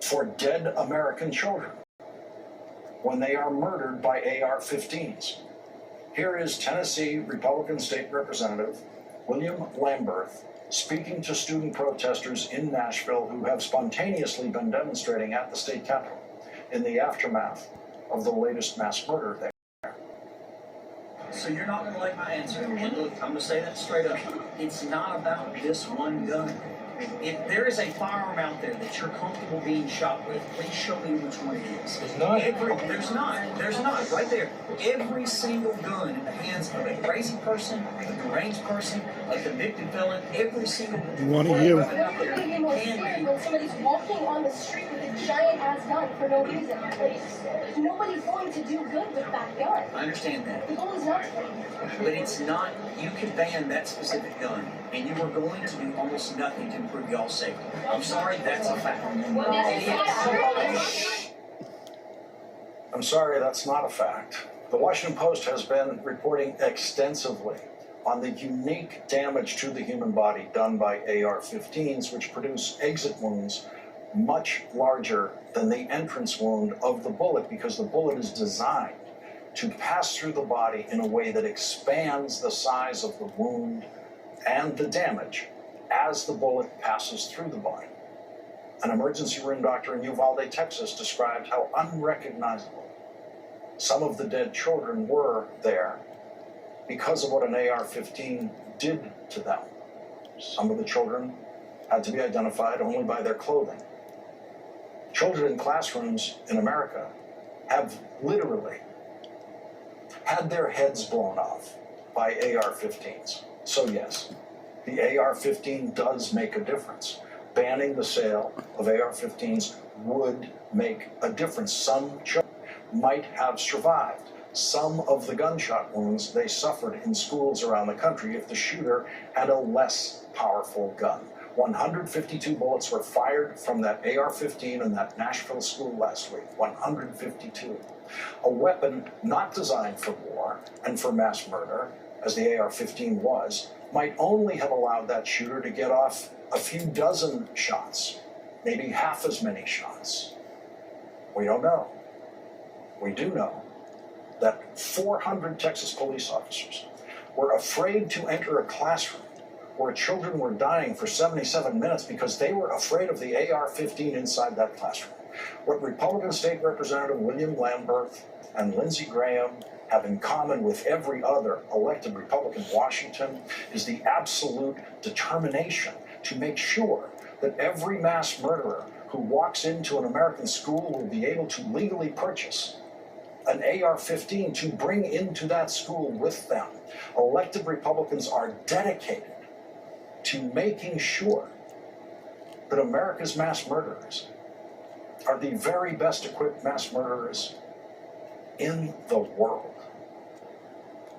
for dead American children when they are murdered by AR-15s. Here is Tennessee Republican State Representative William Lamberth speaking to student protesters in Nashville who have spontaneously been demonstrating at the state capitol in the aftermath of the latest mass murder there. So you're not going to like my answer. And look, I'm going to say that straight up. It's not about this one gun. If there is a firearm out there that you're comfortable being shot with, please show me which one it is. There's not. There's not. Right there. Every single gun in the hands of a crazy person, a deranged person, a convicted felon, every single one of you. weapon out there You're more scared when somebody's walking on the street with a giant ass gun for no reason. Like, nobody's going to do good with that gun. I understand that. The goal is not to. But it's not, you can ban that specific gun, and you are going to do almost nothing to improve y'all's safety. I'm sorry, that's a fact. I'm sorry, that's not a fact. The Washington Post has been reporting extensively on the unique damage to the human body done by AR-15s, which produce exit wounds much larger than the entrance wound of the bullet, because the bullet is designed to pass through the body in a way that expands the size of the wound and the damage as the bullet passes through the body. An emergency room doctor in Uvalde, Texas, described how unrecognizable some of the dead children were there because of what an AR-15 did to them. Some of the children had to be identified only by their clothing. Children in classrooms in America have literally had their heads blown off by AR-15s. So yes, the AR-15 does make a difference. Banning the sale of AR-15s would make a difference. Some children might have survived some of the gunshot wounds they suffered in schools around the country if the shooter had a less powerful gun. 152 bullets were fired from that AR-15 in that Nashville school last week. 152. A weapon not designed for war and for mass murder, as the AR-15 was, might only have allowed that shooter to get off a few dozen shots, maybe half as many shots. We don't know. We do know that 400 Texas police officers were afraid to enter a classroom where children were dying for 77 minutes because they were afraid of the AR-15 inside that classroom. What Republican State Representative William Lamberth and Lindsey Graham have in common with every other elected Republican in Washington is the absolute determination to make sure that every mass murderer who walks into an American school will be able to legally purchase an AR-15 to bring into that school with them. Elected Republicans are dedicated to making sure that America's mass murderers are the very best equipped mass murderers in the world.